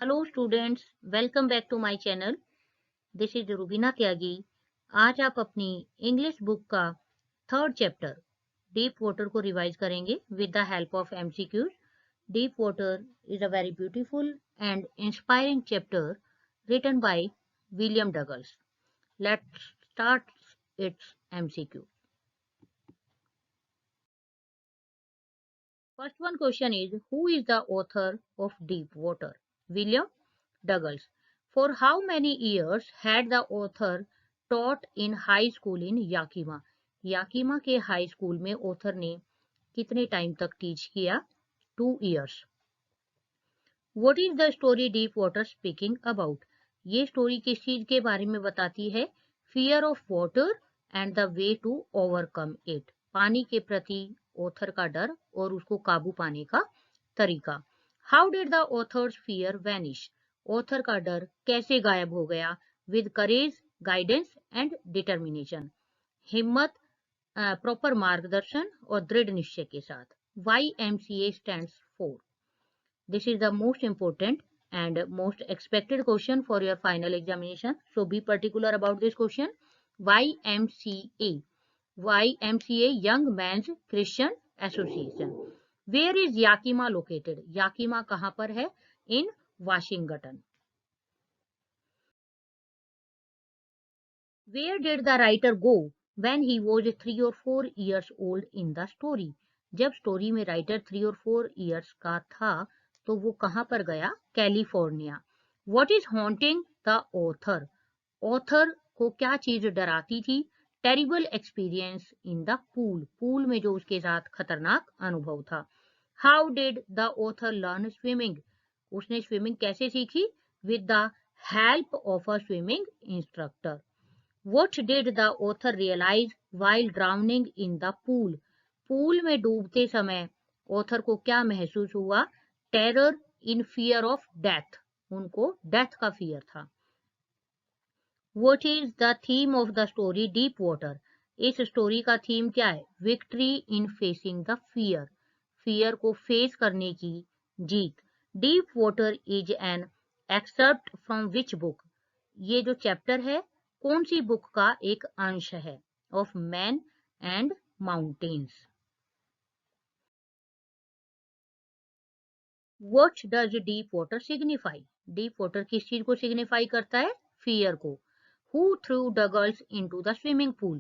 Hello students, welcome back to my channel. This is Rubina Tyagi. आज आप अपनी इंग्लिश बुक का थर्ड चैप्टर डीप वाटर को रिवाइज करेंगे with the help of MCQs. Deep water is a very beautiful and inspiring chapter written by William Douglas. Let's start its MCQ. First one question is, who is the author of Deep Water? William Douglas. For how many years had the author taught in high school in Yakima? याकीमा के high school में author ने कितने time तक teach किया? 2 years. What is the story Deep Water speaking about? ये story किस चीज के बारे में बताती है? Fear of water and the way to overcome it. पानी के प्रति ऑथर का डर और उसको काबू पाने का तरीका। How did the author's fear vanish? Author का डर कैसे गायब हो गया? With courage, guidance and determination. हिम्मत, प्रॉपर मार्गदर्शन और दृढ़ निश्चय के साथ। YMCA stands for. This is the most important and most expected question for your final examination. So be particular about this question. YMCA. YMCA Young Men's Christian Association. Where is Yakima located? Yakima कहाँ पर है? In Washington. Where did the writer go when he was 3 or 4 years old in the story? जब story में writer 3 और 4 years का था तो वो कहाँ पर गया? California. What is haunting the author? Author को क्या चीज डराती थी? Terrible experience in the pool. Pool में जो उसके साथ खतरनाक अनुभव था। How did the author learn swimming? उसने स्विमिंग कैसे सीखी? With the help of a swimming instructor. What did the author realize while drowning in the pool? Pool में डूबते समय ऑथर को क्या महसूस हुआ? Terror in fear of death. उनको डेथ का फियर था। What is the theme of the story Deep Water? इस स्टोरी का थीम क्या है? Victory in facing the fear. Fear को फेस करने की जीत। Deep water is an excerpt from which book? ये जो चैप्टर है कौन सी बुक का एक अंश है? Of man and mountains. What does deep water signify? Deep water किस चीज को सिग्निफाई करता है? फियर को। Who threw Douglas into the swimming pool?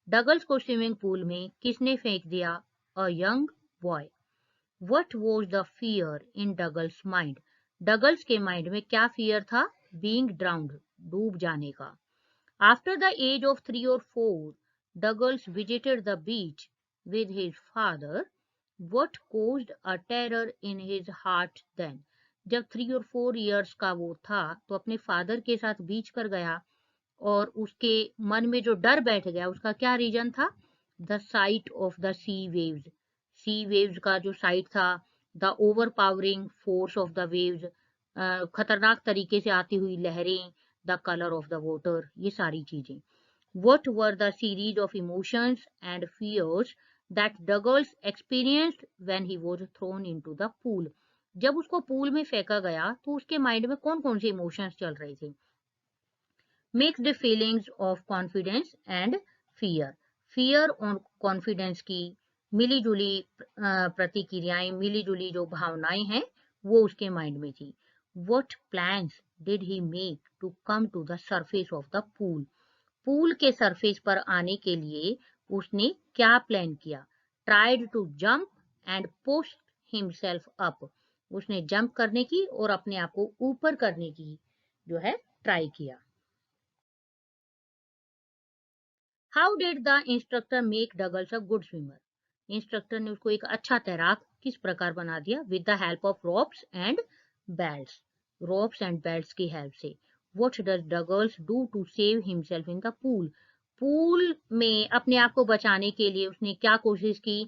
Douglas को स्विमिंग पूल में किसने फेंक दिया? A young boy. What was the fear in Douglas mind? Douglas के माइंड में क्या फियर था? Being drowned, डूब जाने का। After the age of 3 or 4, Douglas visited the beach with his father. What caused a terror in his heart then? जब 3 और 4 years का वो था तो अपने फादर के साथ बीच पर गया और उसके मन में जो डर बैठ गया उसका क्या रीजन था? The sight of the sea waves. Sea waves का जो साइट था, the overpowering force of the waves, खतरनाक तरीके से आती हुई लहरें, the colour of the water, ये सारी चीजें। What were the series of emotions and fears that Douglas experienced when he was thrown into the pool? जब उसको पूल में फेंका गया तो उसके माइंड में कौन कौन से इमोशंस चल रहे थे? Mixed feelings of confidence and fear. Fear और confidence की मिली जुली प्रतिक्रियाएं, मिली जुली जो भावनाएं हैं वो उसके माइंड में थी। What plans did he make to come to the surface of the pool? Pool के सरफेस पर आने के लिए उसने क्या प्लान किया? Tried to jump and push himself up. उसने जंप करने की और अपने आप को ऊपर करने की जो है ट्राई किया। How did the instructor make Douglas a good swimmer? Instructor ने उसको एक अच्छा तैराक किस प्रकार बना दिया? With the help of ropes and belts. Ropes and belts की हेल्प से। What does Douglas do to save himself in the pool? Pool में अपने आप को बचाने के लिए उसने क्या कोशिश की?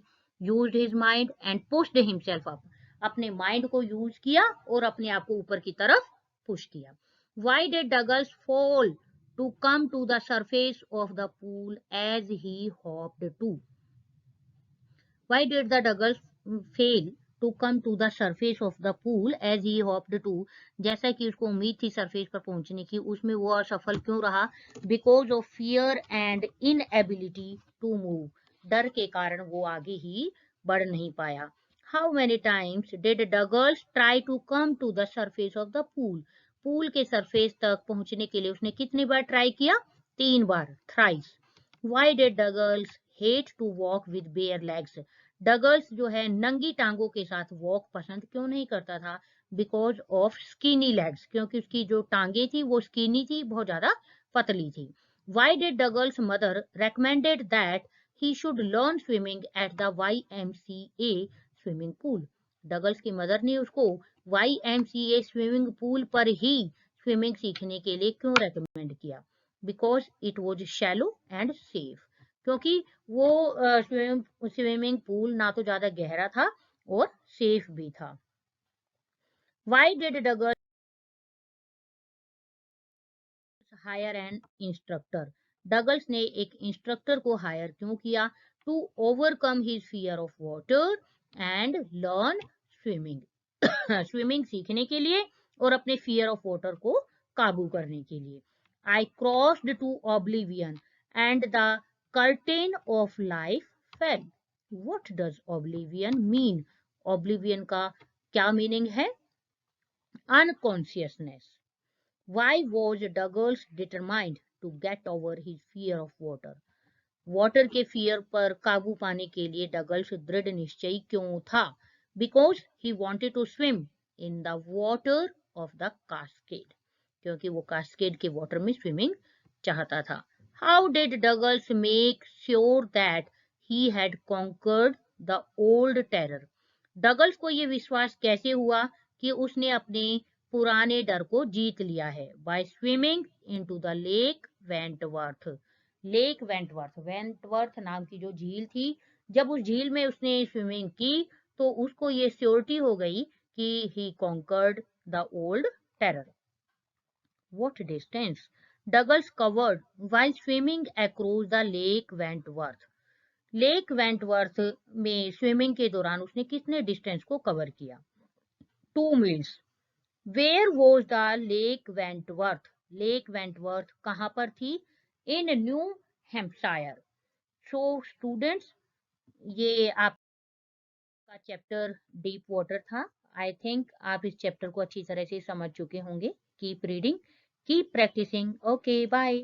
Used his mind and pushed himself up. अपने माइंड को यूज किया और अपने आप को ऊपर की तरफ पुश किया। Why did Douglas fall to come to the surface of the pool as he hopped to? Why did the Douglas fail to come to the surface of the pool as he hoped to, जैसा कि उसको उम्मीद थी surface पर पहुंचने की, उसमें वो असफल क्यों रहा? Because of fear and inability to move, डर के कारण वो आगे ही बढ़ नहीं पाया. How many times did Douglas try to come to the surface of the pool? Pool के सरफेस तक पहुंचने के लिए उसने कितनी बार ट्राई किया? 3 बार, thrice. Why did Douglas hate to walk with bare legs? Douglas जो है नंगी टांगों के साथ वॉक पसंद क्यों नहीं करता था? बिकॉज ऑफ स्किनी लेग्स, क्योंकि उसकी जो टांगे थी वो स्किनी थी, बहुत ज्यादा पतली थी. Y did Douglas mother recommended that he should learn swimming at the YMCA swimming pool? Douglas की मदर ने उसको YMCA स्विमिंग पूल पर ही स्विमिंग सीखने के लिए क्यों रेकमेंड किया? Because it was shallow and safe, क्योंकि वो स्विमिंग पूल ना तो ज्यादा गहरा था और सेफ भी था. Why did Douglas hire an instructor? Douglas ने एक इंस्ट्रक्टर को हायर क्यों किया? To overcome his fear of water and learn swimming. Swimming सीखने के लिए और अपने फियर ऑफ वाटर को काबू करने के लिए. I crossed to oblivion and the curtain of life fell. What does oblivion mean? Oblivion का क्या मीनिंग है? Unconsciousness. Why was Douglas determined to get over his fear of water? Water के fear पर काबू पाने के लिए डगल्स दृढ़ निश्चयी क्यों था? Because he wanted to swim in the water of the cascade, क्योंकि वो कास्केड के वाटर में स्विमिंग चाहता था. How did Douglas make sure that he had conquered the old terror? Douglas को ये विश्वास कैसे हुआ कि उसने अपने पुराने डर को जीत लिया है? By swimming into the lake Wentworth. Lake Wentworth, Wentworth नाम की जो झील थी, जब उस झील में उसने स्विमिंग की तो उसको ये श्योरिटी हो गई कि he conquered the old terror. What distance Douglas covered while swimming across the lake Wentworth? Lake Wentworth में स्विमिंग के दौरान उसने कितने डिस्टेंस को कवर किया? 2 miles. Where was the lake Wentworth? Lake Wentworth कहाँ पर थी? In New Hampshire. So students, ये आपका चैप्टर डीप वाटर था. आई थिंक आप इस चैप्टर को अच्छी तरह से समझ चुके होंगे. Keep reading, keep practising. Okay, bye.